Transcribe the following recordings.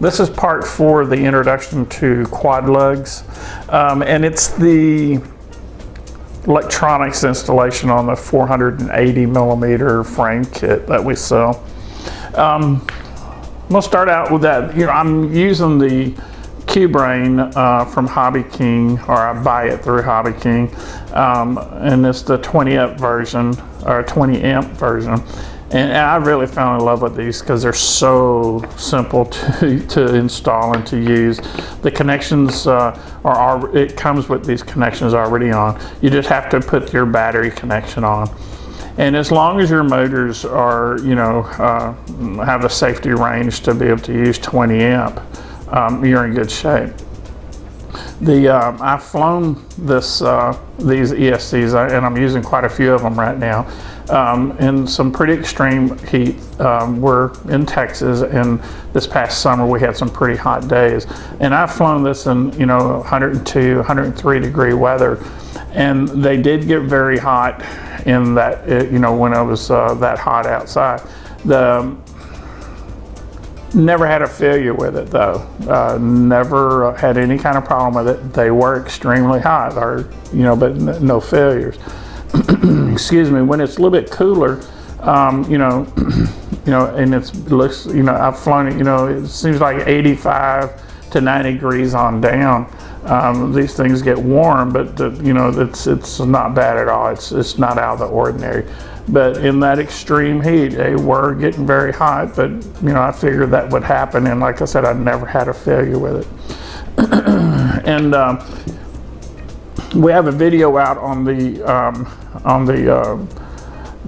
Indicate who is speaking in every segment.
Speaker 1: This is part 4 of the introduction to quad lugs, and it's the electronics installation on the 480 millimeter frame kit that we sell. We'll start out with that. I'm using the Q-Brain from Hobby King, or I buy it through Hobby King, and it's the 20 amp version, or 20 amp version. And I really fell in love with these because they're so simple to install and to use. The connections it comes with these connections already on. You just have to put your battery connection on. And as long as your motors are, have a safety range to be able to use 20 amp, you're in good shape. I've flown these ESCs, and I'm using quite a few of them right now, in some pretty extreme heat. We're in Texas, and this past summer we had some pretty hot days, and I've flown this in 102, 103 degree weather, and they did get very hot in that, when it was that hot outside. Never had a failure with it though. Never had any kind of problem with it. They were extremely hot, but no failures. Excuse me. When it's a little bit cooler, and looks, I've flown it. It seems like 85 to 90 degrees on down. These things get warm, but it's not bad at all. It's not out of the ordinary. But in that extreme heat, they were getting very hot. But I figured that would happen, and like I said, I never had a failure with it. And we have a video out on the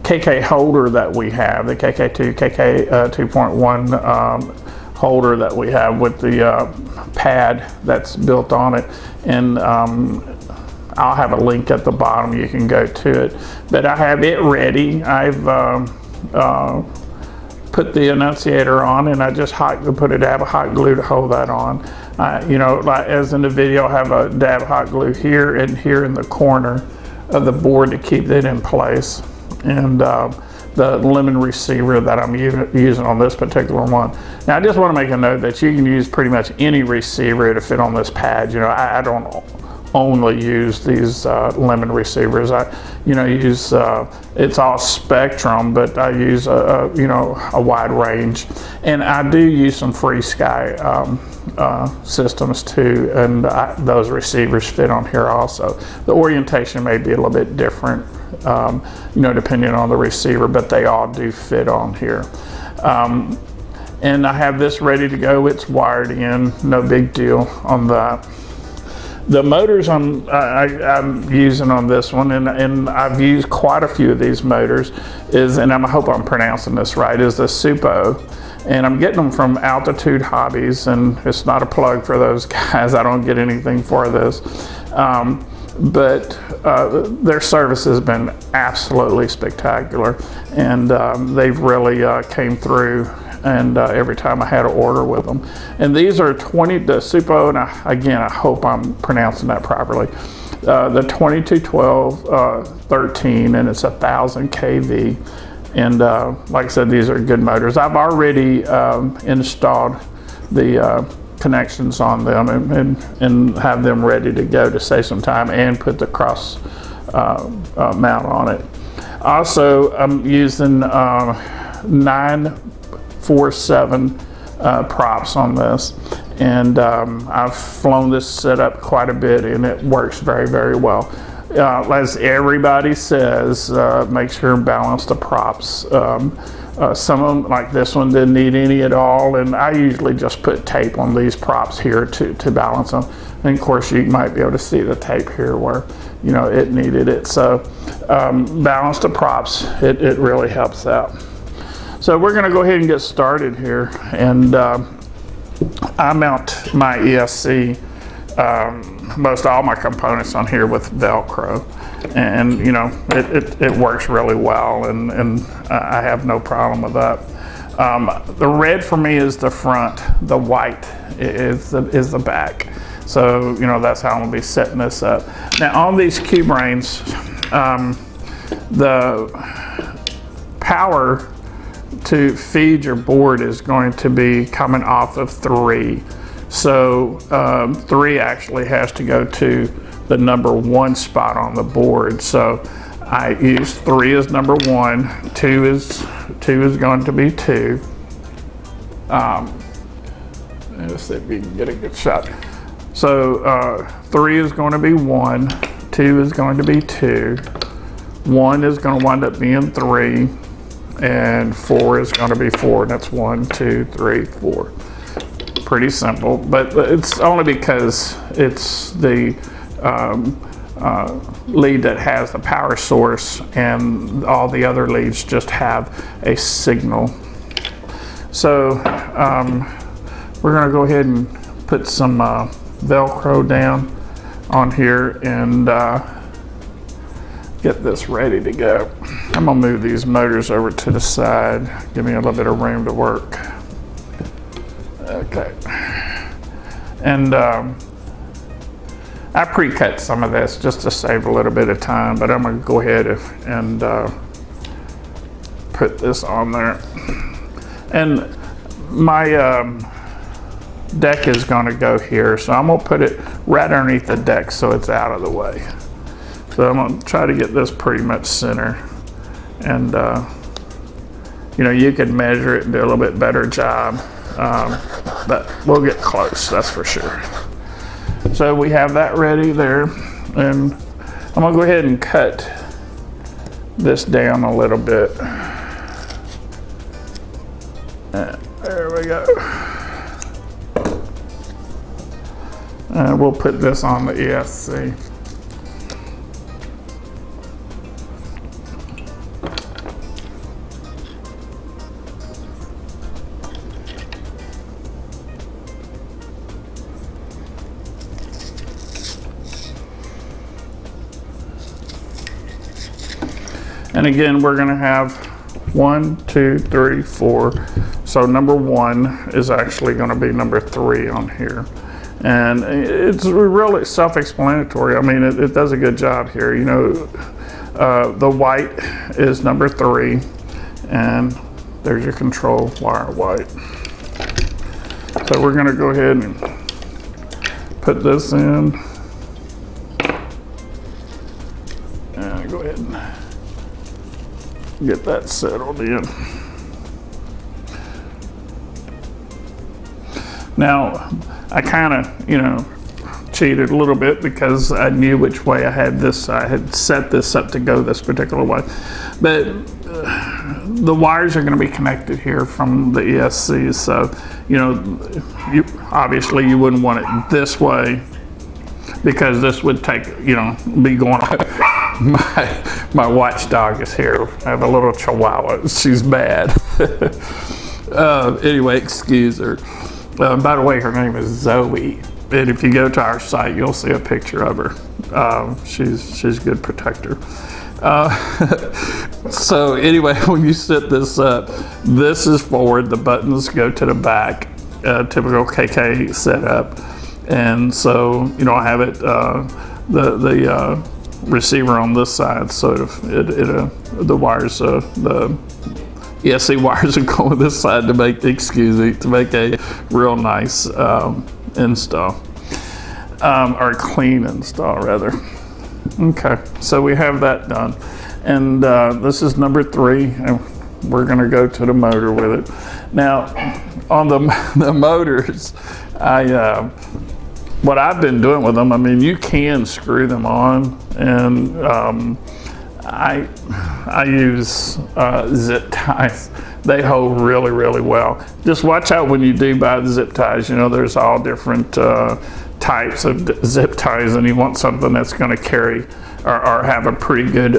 Speaker 1: KK holder that we have, the KK2, KK 2.1 holder that we have with the pad that's built on it, and I'll have a link at the bottom. You can go to it, but I have it ready. I've put the annunciator on, and I just put a dab of hot glue to hold that on. Like as in the video, I have a dab of hot glue here and here in the corner of the board to keep it in place, and the lemon receiver that I'm using on this particular one. Now I just want to make a note that you can use pretty much any receiver to fit on this pad. I don't only use these lemon receivers. I use it's all Spectrum, but I use a wide range, and I do use some Free Sky systems too, and those receivers fit on here also. The orientation may be a little bit different, depending on the receiver, but they all do fit on here. And I have this ready to go. It's wired in, no big deal on that. The motors I'm using on this one, and I've used quite a few of these motors, and I hope I'm pronouncing this right, is the Supo. And I'm getting them from Altitude Hobbies, and it's not a plug for those guys. I don't get anything for this. But their service has been absolutely spectacular, and they've really came through, and every time I had an order with them. And these are the Supo, and again, I hope I'm pronouncing that properly. The 2212 13, and it's 1000 kV. And like I said, these are good motors. I've already installed the connections on them and have them ready to go to save some time and put the cross mount on it. Also, I'm using 947 props on this, and I've flown this setup quite a bit, and it works very, very well. As everybody says, make sure and balance the props. Some of them, like this one, didn't need any at all, and I usually just put tape on these props here to balance them. And of course, you might be able to see the tape here where it needed it. So balance the props. It really helps out. So we're going to go ahead and get started here, and I mount my ESC, most all my components on here with Velcro, and it works really well, and I have no problem with that. The red for me is the front, the white is the back. So that's how I'm gonna be setting this up. Now on these Q-Brains, the power to feed your board is going to be coming off of 3. So 3 actually has to go to the number 1 spot on the board. So I use 3 as number 1, 2 is going to be 2. Let's see if we can get a good shot. So 3 is going to be 1, 2 is going to be 2, 1 is going to wind up being 3, and 4 is going to be 4. That's 1, 2, 3, 4. Pretty simple, but it's only because it's the lead that has the power source, and all the other leads just have a signal. So we're going to go ahead and put some Velcro down on here and get this ready to go. I'm going to move these motors over to the side, give me a little bit of room to work. Okay. And I pre-cut some of this just to save a little bit of time, but I'm going to go ahead and put this on there. And my deck is going to go here, so I'm going to put it right underneath the deck so it's out of the way. So I'm going to try to get this pretty much center, and you know, you can measure it and do a little bit better job, but we'll get close, that's for sure. So we have that ready there, and I'm going to go ahead and cut this down a little bit. There we go. And we'll put this on the ESC. And again, we're going to have 1, 2, 3, 4. So number 1 is actually going to be number 3 on here. And it's really self-explanatory. I mean, it does a good job here. You know, the white is number 3, and there's your control wire white. So we're going to go ahead and put this in. And go ahead and get that settled in. Now, I kind of, you know, cheated a little bit because I knew which way I had this. I had set this up to go this particular way. But the wires are going to be connected here from the ESC. So, you know, obviously you wouldn't want it this way, because this would take, you know, be going on. My watchdog is here. I have a little chihuahua. She's bad. Anyway, excuse her. By the way, her name is Zoe. And if you go to our site, you'll see a picture of her. She's a good protector. So anyway, when you set this up, this is forward. The buttons go to the back. Typical KK setup. And so, you know, I have it, the receiver on this side, so the wires, the ESC wires are going this side to make, to make a real nice install, or clean install rather. Okay, so we have that done, and this is number 3, and we're going to go to the motor with it. Now, on the motors, what I've been doing with them, I mean, you can screw them on, and I use zip ties. They hold really, really well. Just watch out when you do buy the zip ties. You know, there's all different types of zip ties, and you want something that's going to carry or have a pretty good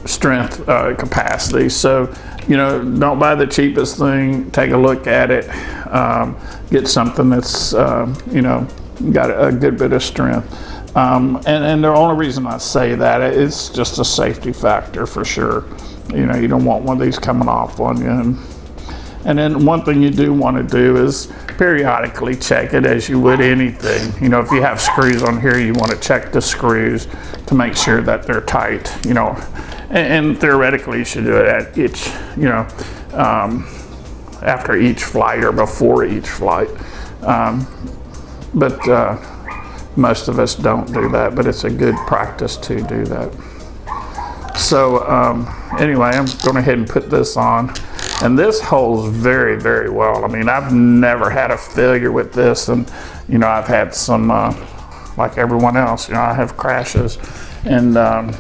Speaker 1: strength capacity. So, you know, don't buy the cheapest thing. Take a look at it. Get something that's, you know, got a good bit of strength. And the only reason I say that, it's just a safety factor for sure. You know, you don't want one of these coming off on you. And then one thing you do want to do is periodically check it as you would anything. You know, if you have screws on here, you want to check the screws to make sure that they're tight. You know, and theoretically you should do it at each, you know, after each flight or before each flight. But most of us don't do that, but it's a good practice to do that. So anyway, I'm going ahead and put this on, and this holds very, very well. I mean, I've never had a failure with this, and you know, I've had some, like everyone else, you know, I have crashes, and I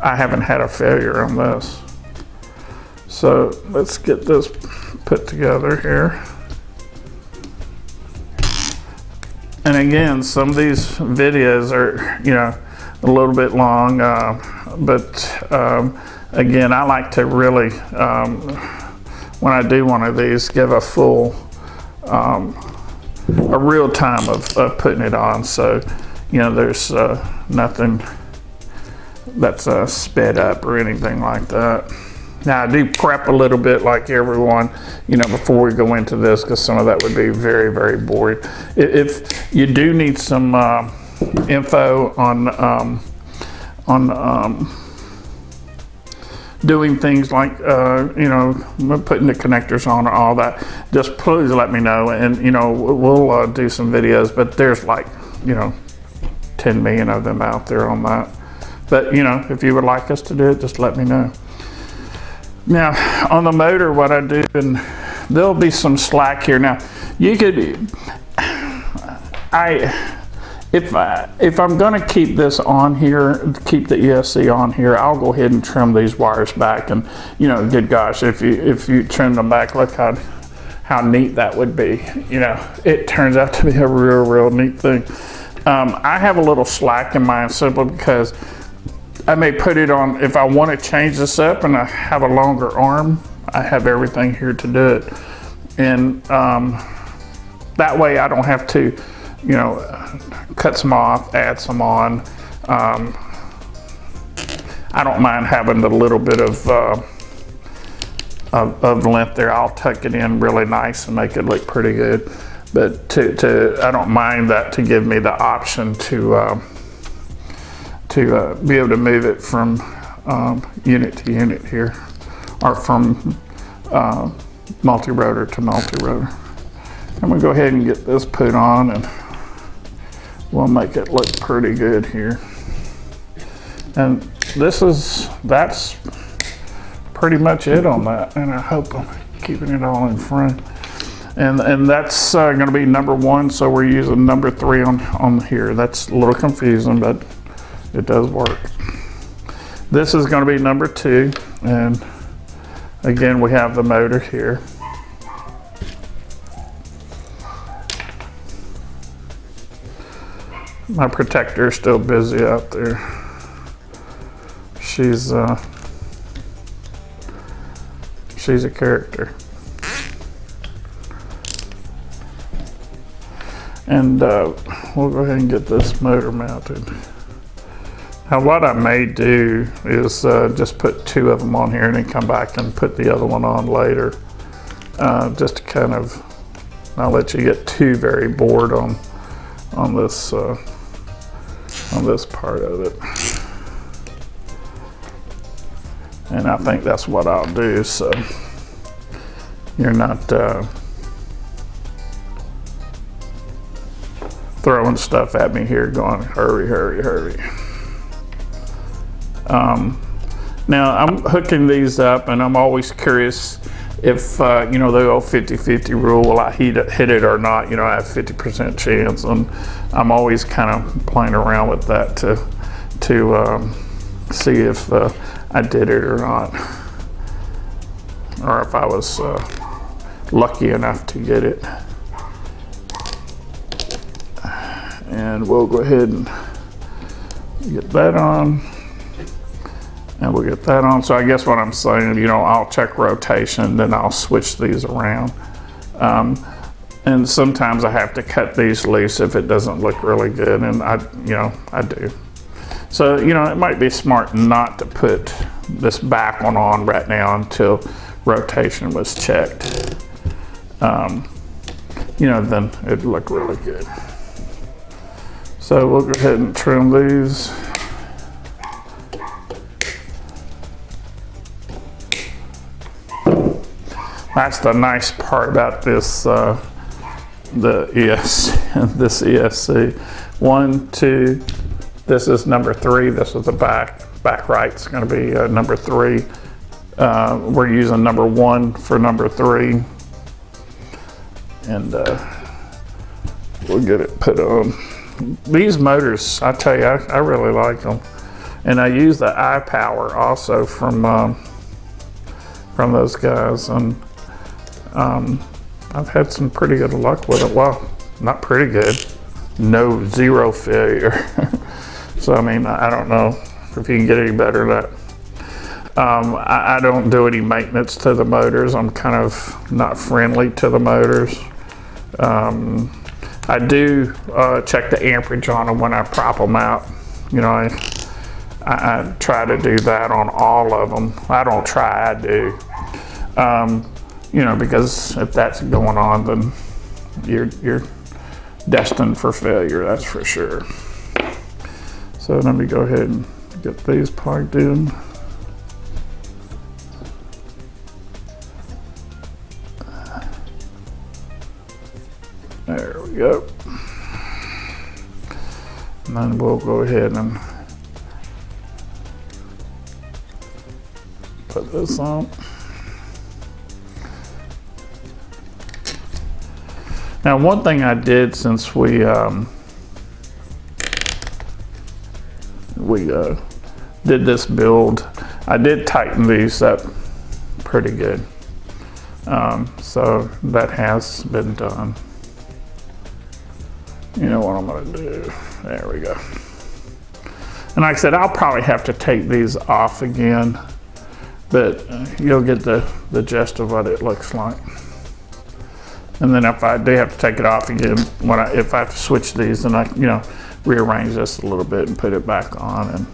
Speaker 1: haven't had a failure on this. So let's get this put together here. And again, some of these videos are, you know, a little bit long, but again, I like to really, when I do one of these, give a full, a real time of putting it on. So, you know, there's nothing that's sped up or anything like that. Now I do prep a little bit like everyone, you know, before we go into this, because some of that would be very, very boring. If you do need some info on doing things like, you know, putting the connectors on or all that, just please let me know, and you know, we'll do some videos, but there's like, you know, 10 million of them out there on that. But you know, if you would like us to do it, just let me know. Now on the motor, what I do, and there'll be some slack here. Now you could, if I'm going to keep this on here, keep the ESC on here, I'll go ahead and trim these wires back. And you know, good gosh, if you trim them back, look how neat that would be. You know, it turns out to be a real neat thing. I have a little slack in mine simply because I may put it on, if I want to change this up and I have a longer arm, I have everything here to do it. And that way I don't have to, you know, cut some off, add some on. I don't mind having a little bit of length there. I'll tuck it in really nice and make it look pretty good. But I don't mind that, to give me the option to be able to move it from unit to unit here, or from multi-rotor to multi-rotor. I'm gonna go ahead and get this put on, and we'll make it look pretty good here. And that's pretty much it on that, and I hope I'm keeping it all in front. And that's going to be number 1, so we're using number 3 on here. That's a little confusing, but it does work. This is going to be number 2, and again, we have the motor here. My protector is still busy out there. She's a character. And we'll go ahead and get this motor mounted. Now what I may do is just put 2 of them on here and then come back and put the other one on later. Just to kind of not let you get too very bored on this part of it. And I think that's what I'll do, so you're not throwing stuff at me here going, hurry, hurry, hurry. Now I'm hooking these up, and I'm always curious if, you know, the old 50-50 rule, will I hit it or not? You know, I have 50% chance, and I'm always kind of playing around with that to see if I did it or not, or if I was lucky enough to get it. And we'll go ahead and get that on, and we'll get that on. So I guess what I'm saying, you know, I'll check rotation, then I'll switch these around. And sometimes I have to cut these loose if it doesn't look really good, and I do. So, you know, it might be smart not to put this back one on right now until rotation was checked. You know, then it'd look really good. So we'll go ahead and trim these. That's the nice part about this, this ESC. 1, 2, this is number 3. This is the back right's going to be number 3. We're using number 1 for number 3. And we'll get it put on. These motors, I tell you, I really like them. And I use the iPower also from those guys. And I've had some pretty good luck with it. Well, not pretty good. Zero failure. So, I mean, I don't know if you can get any better than that. I don't do any maintenance to the motors. I'm kind of not friendly to the motors. I do check the amperage on them when I prop them out. You know, I try to do that on all of them. I don't try, I do. You know, because if that's going on, then you're destined for failure, that's for sure. So let me go ahead and get these plugged in. There we go. And then we'll go ahead and put this on. Now, one thing I did since we did this build, I did tighten these up pretty good. So that has been done. You know what I'm gonna do? There we go. And like I said, I'll probably have to take these off again, but you'll get the gist of what it looks like. And then if I do have to take it off again, if I have to switch these, then I rearrange this a little bit and put it back on,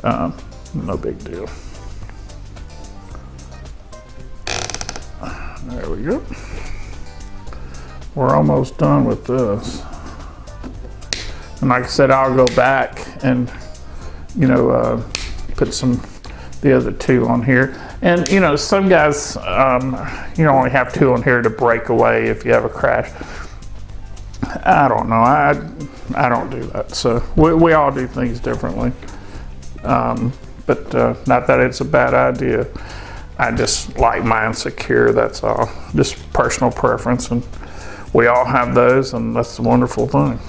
Speaker 1: and no big deal. There we go. We're almost done with this. And like I said, I'll go back and put the other 2 on here. And some guys, only have 2 on here to break away if you have a crash. I don't know. I don't do that. So we all do things differently. But not that it's a bad idea. I just like mine secure. That's all. Just personal preference, and we all have those, and that's the wonderful thing.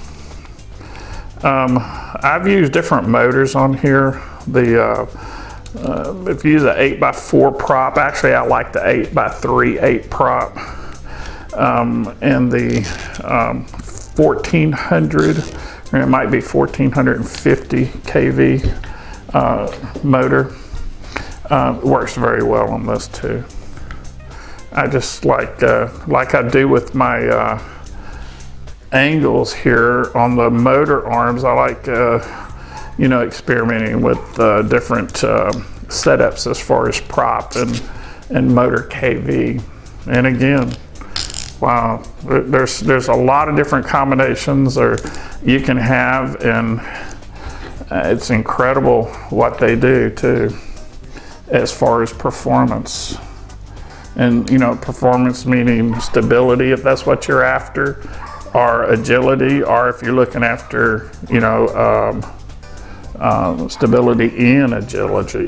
Speaker 1: I've used different motors on here. If you use an 8x4 prop, actually I like the 8x3 8 prop, and the 1400, or it might be 1450 kV motor. Works very well on this too. I just like I do with my angles here on the motor arms. I like experimenting with different setups as far as prop and motor KV. And again, wow, there's a lot of different combinations you can have, and it's incredible what they do too as far as performance. And performance meaning stability, if that's what you're after, or agility, or if you're looking after stability and agility.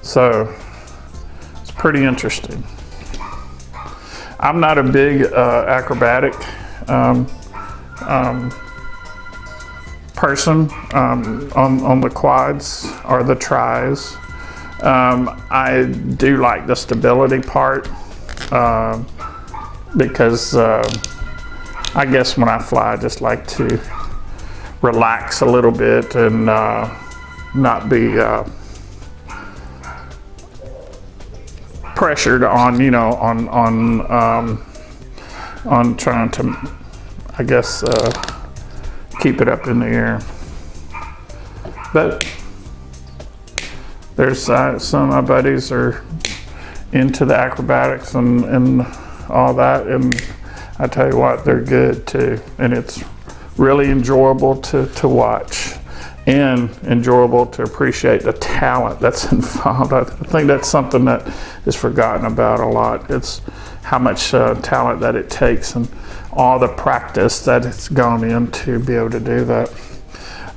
Speaker 1: So it's pretty interesting. I'm not a big acrobatic person on the quads or the tris. I do like the stability part because I guess when I fly, I just like to relax a little bit and not be pressured on on trying to, I guess, keep it up in the air. But there's some of my buddies are into the acrobatics and all that, and I tell you what, they're good too. And it's really enjoyable to watch and enjoyable to appreciate the talent that's involved. I think that's something that is forgotten about a lot. It's how much talent that it takes and all the practice that it's gone in to be able to do that.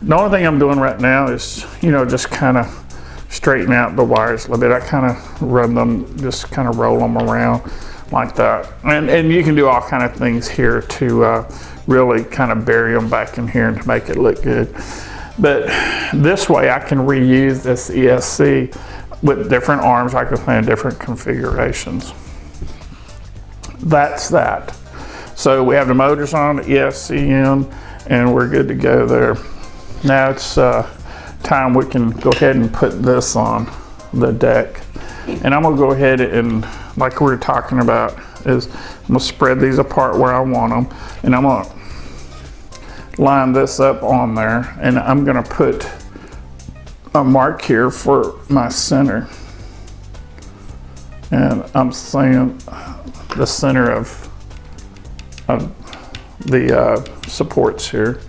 Speaker 1: The only thing I'm doing right now is, you know, just kind of straighten out the wires a little bit. I kind of run them, just kind of roll them around like that. And you can do all kind of things here to really kind of bury them back in here and to make it look good. But this way I can reuse this ESC with different arms. I can play in different configurations. That's that. So we have the motors on, the ESC in, and we're good to go there. Now it's time we can go ahead and put this on the deck. And I'm gonna go ahead and, like we were talking about, is I'm gonna spread these apart where I want them, and I'm gonna line this up on there, and I'm gonna put a mark here for my center. And I'm saying the center of the supports here.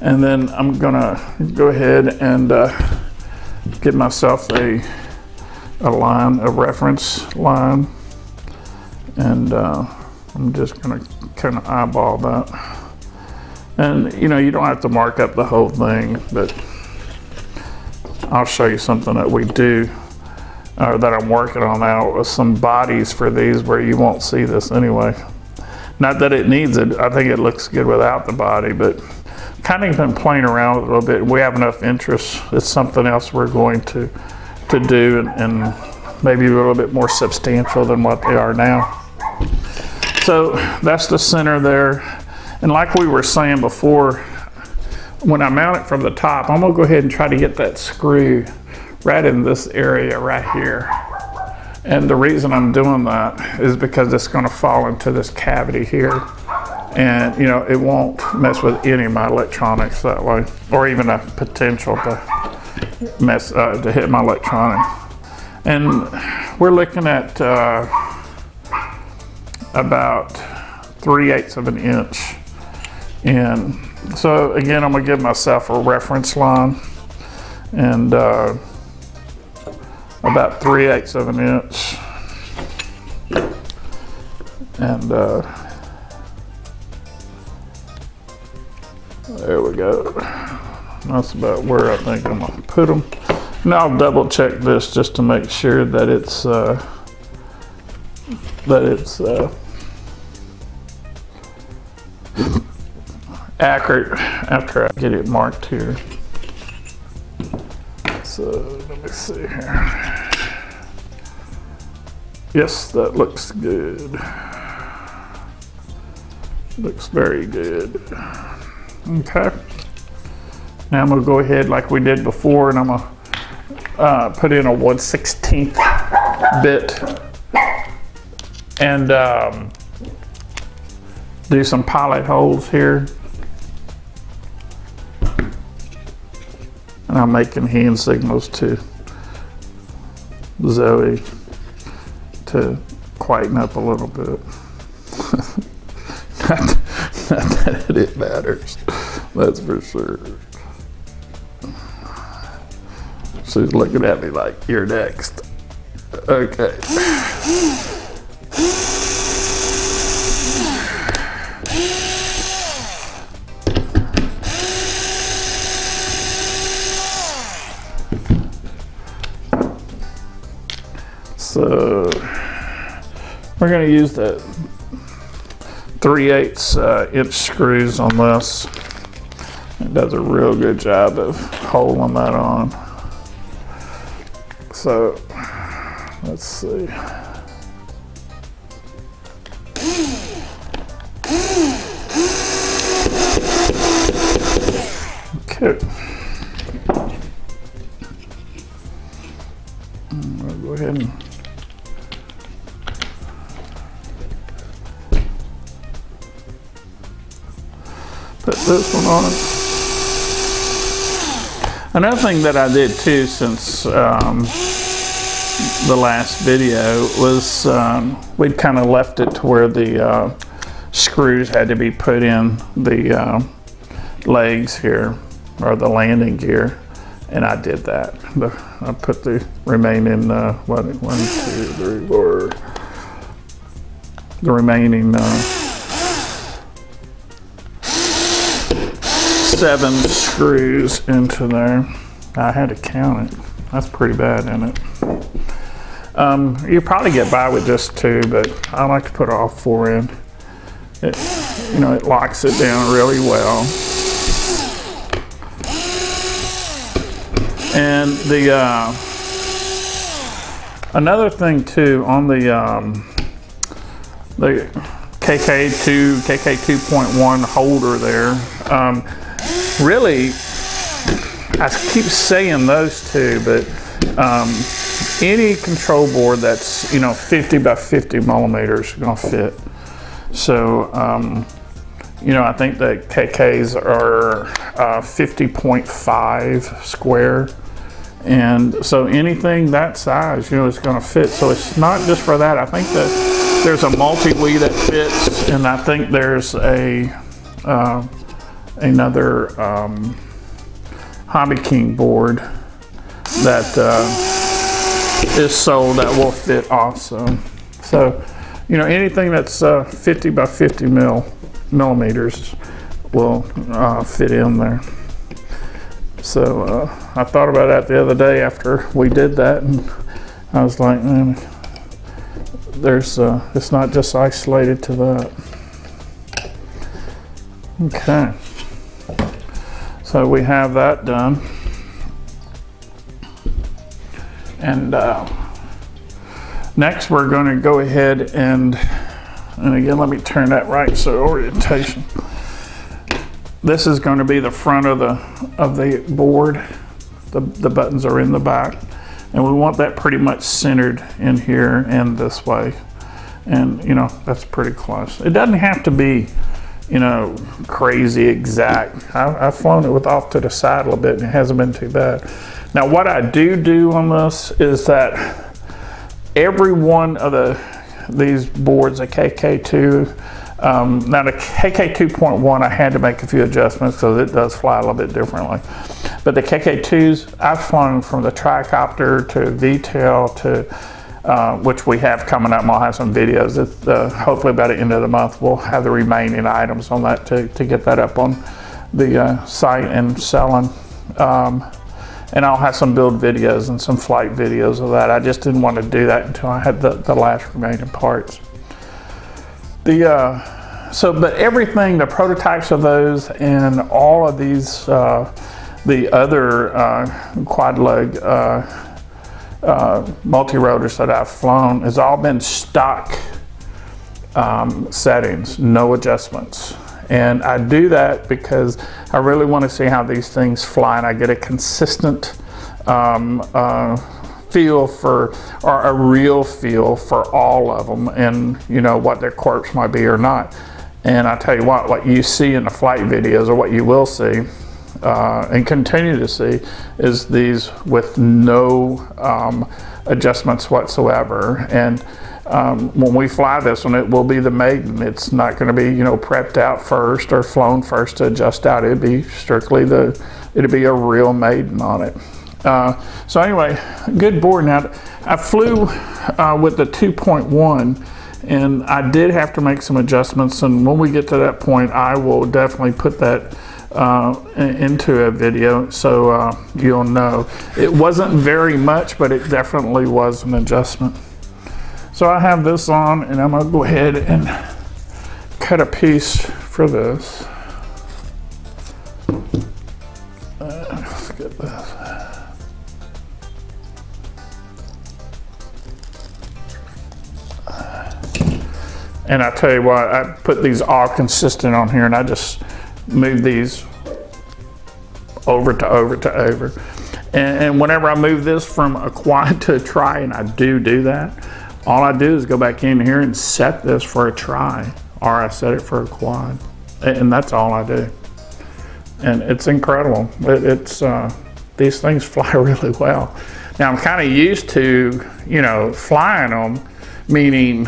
Speaker 1: And then I'm gonna go ahead and give myself a line, a reference line. And I'm just gonna kind of eyeball that. And you know, you don't have to mark up the whole thing, but I'll show you something that we do, that I'm working on now with some bodies for these where you won't see this anyway. Not that it needs it, I think it looks good without the body, but kind of been playing around with it a little bit. We have enough interest. It's something else we're going to do, and maybe a little bit more substantial than what they are now. So that's the center there. And like we were saying before, when I mount it from the top, I'm gonna go ahead and try to get that screw right in this area right here. And the reason I'm doing that is because it's gonna fall into this cavity here. And you know, it won't mess with any of my electronics that way, or even a potential to mess, to hit my electronics. And we're looking at about 3/8 of an inch. And so again, I'm gonna give myself a reference line, and about 3/8 of an inch. And there we go. That's about where I think I'm gonna put them. Now I'll double check this just to make sure that it's accurate after I get it marked here. So let me see here. Yes, that looks good. Looks very good. Okay. Now I'm gonna go ahead like we did before, and I'm gonna put in a 1/16 bit and do some pilot holes here. And I'm making hand signals to Zoe to quieten up a little bit. not that it matters, that's for sure. She's looking at me like, you're next. Okay. So we're going to use the 3/8 inch screws on this. It does a real good job of holding that on. So let's see. Okay. I'll go ahead and put this one on. Another thing that I did too since the last video was we'd kind of left it to where the screws had to be put in the legs here, or the landing gear, and I did that. I put the remaining, the remaining 7 screws into there. I had to count it. That's pretty bad, isn't it? You probably get by with just 2, but I like to put all 4 in. It, you know, it locks it down really well. And the another thing too on the KK2.1 holder there, really, I keep saying those two, but any control board that's, you know, 50 by 50 millimeters is gonna fit. So, you know, I think the KKs are 50.5 square. And so anything that size, you know, is gonna fit. So it's not just for that. I think that there's a multi-wii that fits, and I think there's a another Hobby King board that is sold that will fit also. So, you know, anything that's 50 by 50 millimeters will fit in there. So I thought about that the other day after we did that, and I was like, man, there's it's not just isolated to that. Okay, so we have that done, and next we're going to go ahead and again, let me turn that right so orientation. This is going to be the front of the board. The buttons are in the back, and we want that pretty much centered in here and this way. And you know, that's pretty close. It doesn't have to be, you know, crazy exact. I've flown it with off to the side a little bit, and it hasn't been too bad. Now, what I do on this is that every one of these boards, a KK2, now the KK2.1, I had to make a few adjustments because it does fly a little bit differently. But the KK2s, I've flown from the tricopter to VTAL to, which we have coming up, and I'll have some videos. Hopefully by the end of the month, we'll have the remaining items on that to get that up on the site and selling. And I'll have some build videos and some flight videos of that. I just didn't want to do that until I had the last remaining parts. But everything, the prototypes of those and all of these, the other quad leg multi-rotors that I've flown has all been stock settings, no adjustments. And I do that because I really want to see how these things fly, and I get a consistent feel for, or a real feel for all of them, and you know what their quirks might be or not. And I tell you what you see in the flight videos, or what you will see and continue to see, is these with no adjustments whatsoever. And when we fly this one, it will be the maiden. It's not going to be, you know, prepped out first or flown first to adjust out. It'd be strictly it'd be a real maiden on it. So anyway, good board. Now I flew with the 2.1, and I did have to make some adjustments, and when we get to that point, I will definitely put that into a video so you'll know. It wasn't very much, but it definitely was an adjustment. So I have this on, and I'm gonna go ahead and cut a piece for this. Let's get this. And I tell you what, I put these all consistent on here, and I just move these over to over to over. And whenever I move this from a quad to a tri, and I do that, all I do is go back in here and set this for a tri, or I set it for a quad. And that's all I do. And it's incredible. These things fly really well. Now I'm kind of used to, you know, flying them, meaning,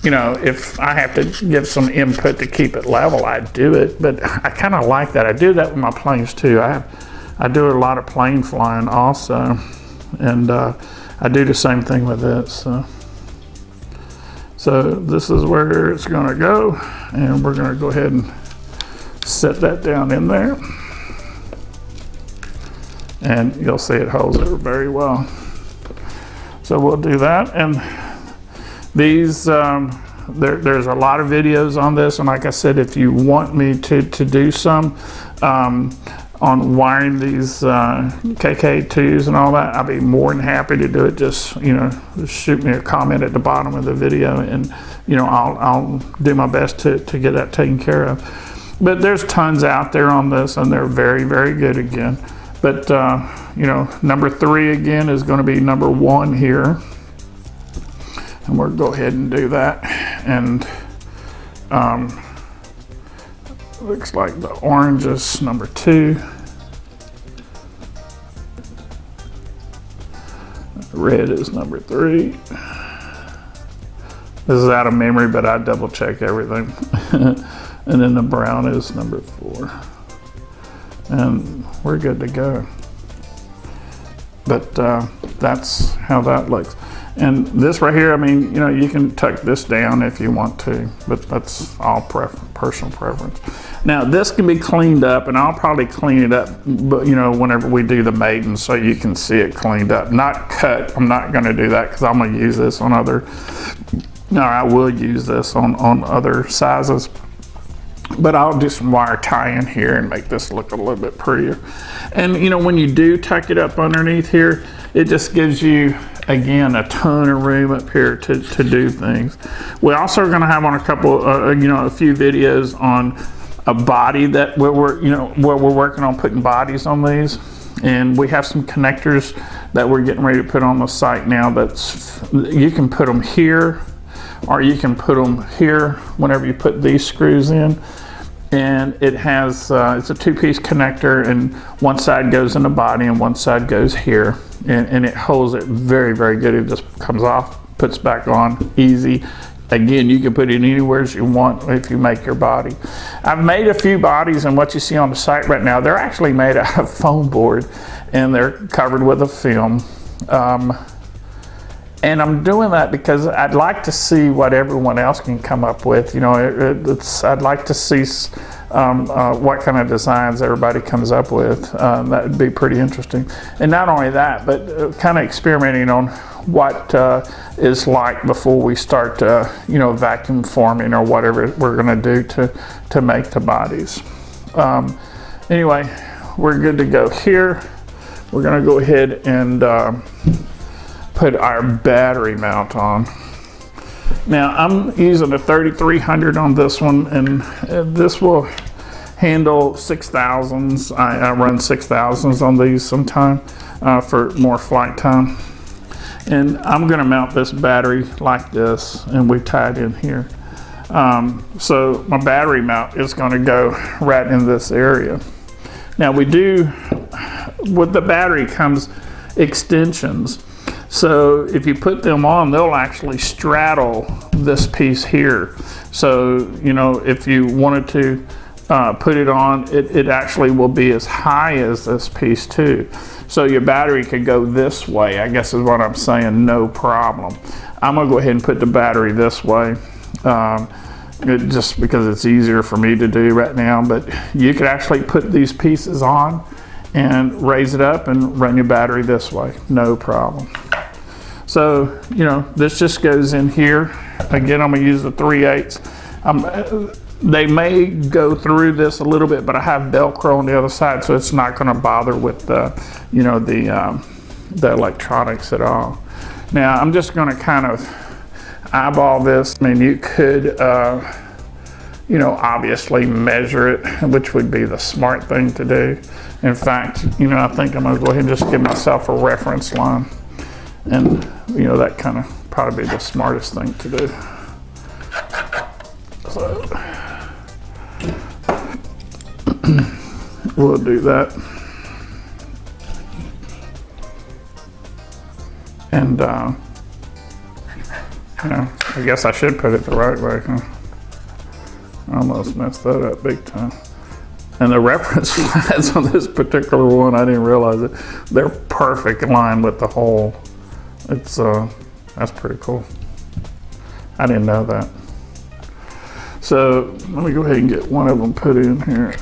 Speaker 1: you know, if I have to give some input to keep it level, I do it. But I kind of like that. I do that with my planes too. I do a lot of plane flying also, and I do the same thing with this. So this is where it's going to go, and we're going to go ahead and set that down in there, and you'll see it holds it very well. So we'll do that, and these there's a lot of videos on this, and like I said, if you want me to do some on wiring these KK2s and all that, I'll be more than happy to do it. Just, you know, just shoot me a comment at the bottom of the video, and you know, I'll do my best to get that taken care of. But there's tons out there on this, and they're very, very good again. But you know, number 3 again is going to be number 1 here, and we'll go ahead and do that. And looks like the orange is number 2. Red is number 3. This is out of memory, but I double check everything. And then the brown is number 4. And we're good to go. But that's how that looks. And this right here, I mean, you know, you can tuck this down if you want to, but that's all personal preference. Now this can be cleaned up, and I'll probably clean it up, but you know, whenever we do the maiden, so you can see it cleaned up, not cut. I'm not going to do that because I'm going to use this on other. No, I will use this on other sizes, but I'll do some wire tie in here and make this look a little bit prettier. And you know, when you do tuck it up underneath here, it just gives you, again, a ton of room up here to do things. We also are going to have on a couple, you know, a few videos on a body that where we're working on putting bodies on these, and we have some connectors that we're getting ready to put on the site now. That's, you can put them here, or you can put them here whenever you put these screws in. And it has it's a 2-piece connector, and one side goes in the body and one side goes here, and it holds it very, very good. It just comes off, puts back on, easy. Again, you can put it anywhere you want if you make your body. I've made a few bodies, and what you see on the site right now, they're actually made out of foam board, and they're covered with a film. And I'm doing that because I'd like to see what everyone else can come up with. You know, I'd like to see what kind of designs everybody comes up with. That would be pretty interesting. And not only that, but kind of experimenting on what is like before we start, you know, vacuum forming or whatever we're going to do to make the bodies. Anyway, we're good to go here. We're going to go ahead and put our battery mount on. Now I'm using a 3300 on this one, and this will handle 6000s. I run 6000s on these sometime for more flight time. And I'm going to mount this battery like this, and we tied in here. So my battery mount is going to go right in this area. Now we do, with the battery comes extensions. So if you put them on, they'll actually straddle this piece here. So, you know, if you wanted to put it on, it actually will be as high as this piece too. So your battery could go this way, I guess is what I'm saying, no problem. I'm gonna go ahead and put the battery this way, just because it's easier for me to do right now. But you could actually put these pieces on and raise it up and run your battery this way, no problem. So, you know, this just goes in here. Again, I'm gonna use the 3/8. They may go through this a little bit, but I have Velcro on the other side, so it's not gonna bother with the, you know, the electronics at all. Now, I'm just gonna kind of eyeball this. I mean, you could, you know, obviously measure it, which would be the smart thing to do. In fact, you know, I think I'm gonna go ahead and just give myself a reference line. And, you know, that kind of probably be the smartest thing to do. So, we'll do that. And, you know, I guess I should put it the right way, huh? I almost messed that up big time. And the reference flags on this particular one, I didn't realize it. They're perfect in line with the hole. It's that's pretty cool. I didn't know that. So let me go ahead and get one of them put in here.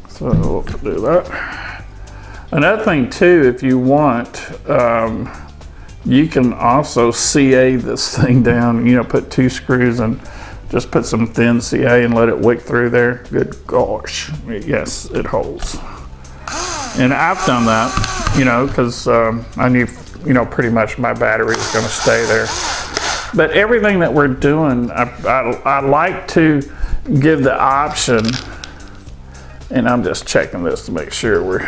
Speaker 1: So we'll do that. Another thing too, if you want, you can also CA this thing down, you know, put 2 screws and just put some thin CA and let it wick through there. Good gosh, yes, it holds. And I've done that, you know, because I knew, you know, pretty much my battery is going to stay there. But everything that we're doing, I like to give the option, and I'm just checking this to make sure we're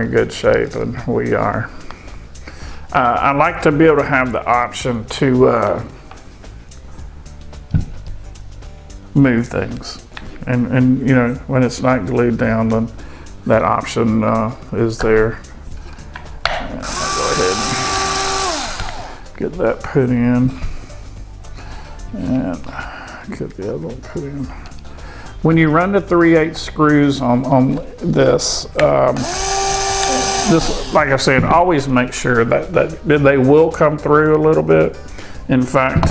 Speaker 1: in good shape, and we are. I like to be able to have the option to move things, and you know, when it's not glued down, then that option is there. And I'll go ahead and get that put in, and get the other one put in. When you run the 3/8 screws on this, just like I said, always make sure that they will come through a little bit. In fact,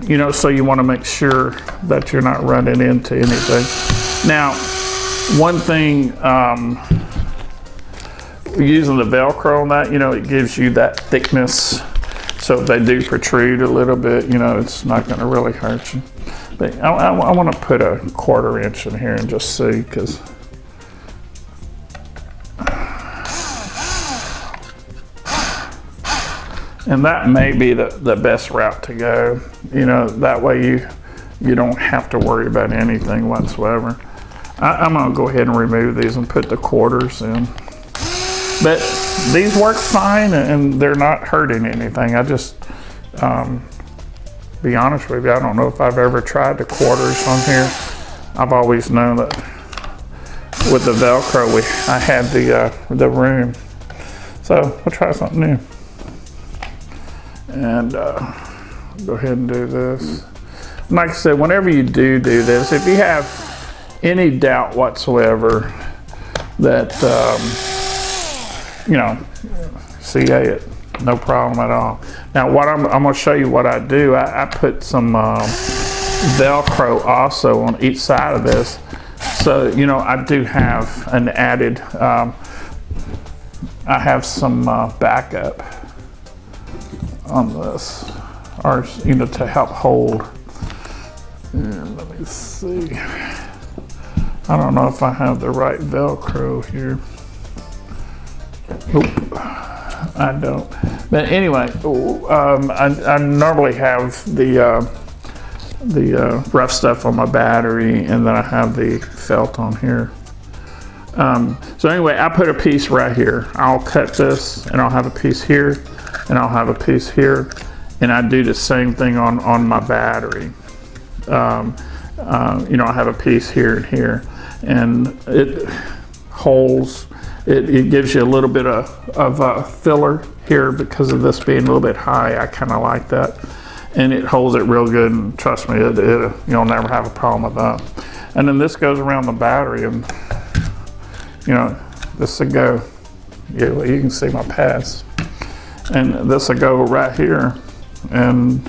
Speaker 1: you know, so you want to make sure that you're not running into anything. Now, one thing, using the Velcro on that, you know, it gives you that thickness. So if they do protrude a little bit, you know, it's not going to really hurt you. But I want to put a 1/4 inch in here and just see, because and that may be the best route to go. You know, that way you don't have to worry about anything whatsoever. I'm gonna go ahead and remove these and put the quarters in. But these work fine and they're not hurting anything. I just, be honest with you, I don't know if I've ever tried the quarters on here. I've always known that with the Velcro, I had the room. So we'll try something new. And go ahead and do this. Like I said, whenever you do this, if you have any doubt whatsoever that, you know, CA it, no problem at all. Now what I'm gonna show you what I do. I put some Velcro also on each side of this. So, you know, I do have an added, I have some backup on this, or, you know, to help hold. And let me see. I don't know if I have the right Velcro here. Oop, I don't. But anyway, I normally have the rough stuff on my battery, and then I have the felt on here. So anyway, I put a piece right here. I'll cut this, and I'll have a piece here, and I'll have a piece here, and I do the same thing on my battery. You know, I have a piece here and here, and it holds. It gives you a little bit of filler here because of this being a little bit high. I kind of like that, and it holds it real good. And trust me, you'll never have a problem with that. And then this goes around the battery, and you know, this will go. You can see my pass, and this will go right here, and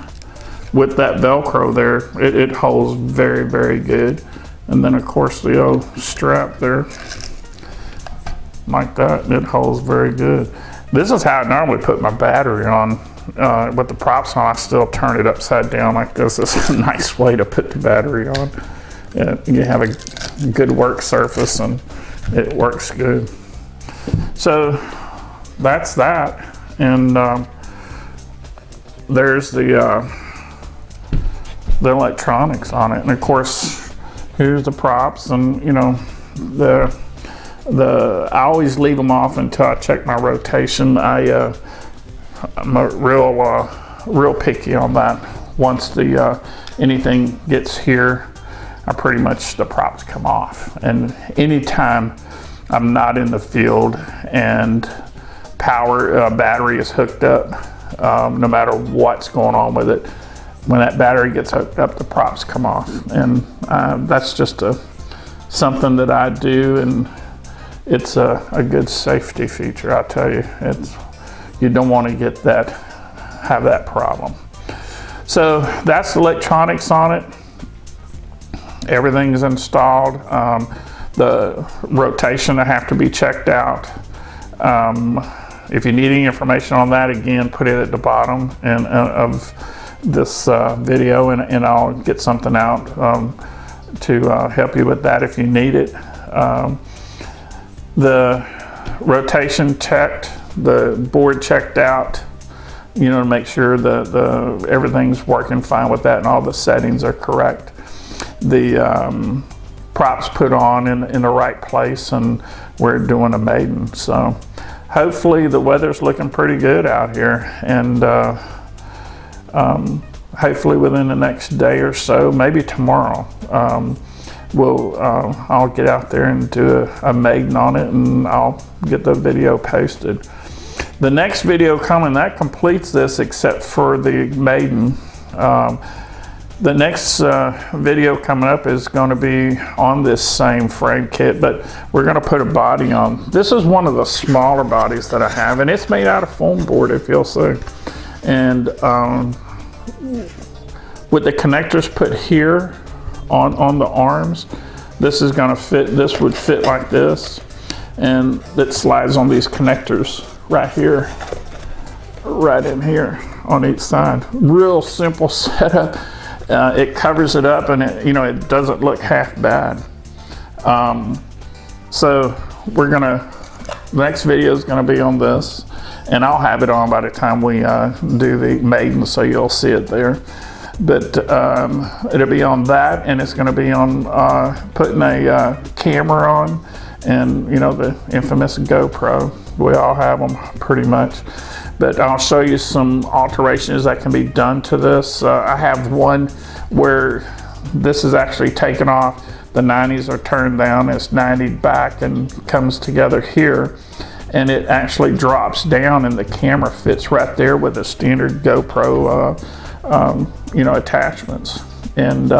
Speaker 1: with that Velcro there, it holds very, very good. And then of course the old strap there, like that, it holds very good. This is how I normally put my battery on. With the props on, I still turn it upside down like this. It's a nice way to put the battery on. You have a good work surface and it works good. So that's that. And there's the electronics on it. And of course, here's the props, and you know, I always leave them off until I check my rotation. I'm real picky on that. Once anything gets here, the props come off. And anytime I'm not in the field and battery is hooked up, no matter what's going on with it. When that battery gets hooked up, the props come off, and that's just something that I do, and it's a good safety feature. I tell you, you don't want to have that problem. So that's the electronics on it. Everything's installed. The rotation will have to be checked out. If you need any information on that, again, put it at the bottom of this video, and I'll get something out to help you with that if you need it. The rotation checked, the board checked out, you know, to make sure that everything's working fine with that and all the settings are correct. The props put on in the right place, and we're doing a maiden. So hopefully the weather's looking pretty good out here, and hopefully within the next day or so, maybe tomorrow, I'll get out there and do a maiden on it, and I'll get the video posted. The next video coming, that completes this except for the maiden. The next video coming up is going to be on this same frame kit, but we're going to put a body on. This is one of the smaller bodies that I have, and it's made out of foam board, if you'll see. And with the connectors put here on the arms, this is going to fit. This would fit like this, and it slides on these connectors right here, right in here on each side. Real simple setup. It covers it up, and it doesn't look half bad. So the next video is going to be on this, and I'll have it on by the time we do the maiden, so you'll see it there. But it'll be on that, and it's going to be on putting a camera on, and the infamous GoPro. We all have them pretty much. But I'll show you some alterations that can be done to this. I have one where this is actually taken off. The 90s are turned down. It's 90 back and comes together here. And it actually drops down, and the camera fits right there with the standard GoPro attachments. And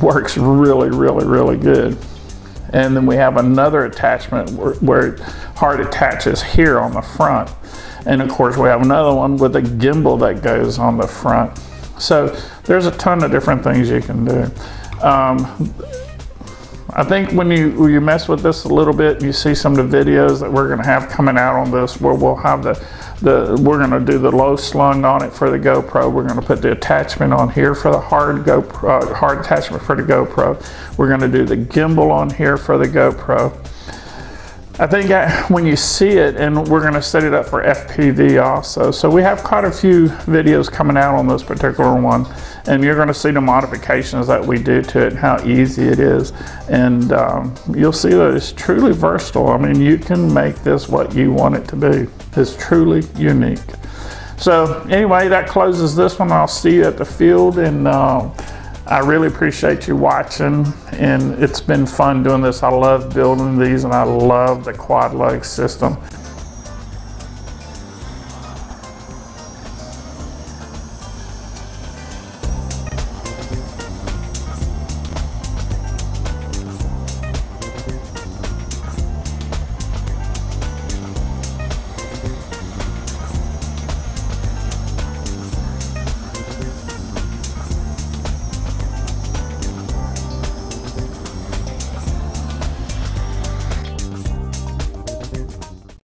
Speaker 1: works really, really, really good. And then we have another attachment where it hard attaches here on the front. And of course we have another one with a gimbal that goes on the front. So there's a ton of different things you can do. I think when you mess with this a little bit, you see some of the videos that we're gonna have coming out on this, where we'll have we're gonna do the low slung on it for the GoPro. We're gonna put the attachment on here for the hard attachment for the GoPro. We're gonna do the gimbal on here for the GoPro. I think when you see it, and we're going to set it up for FPV also. So we have quite a few videos coming out on this particular one, and you're going to see the modifications that we do to it and how easy it is. And you'll see that it's truly versatile. I mean, you can make this what you want it to be. It's truly unique. So anyway, that closes this one. I'll see you at the field, and I really appreciate you watching, and it's been fun doing this. I love building these, and I love the quad lug system.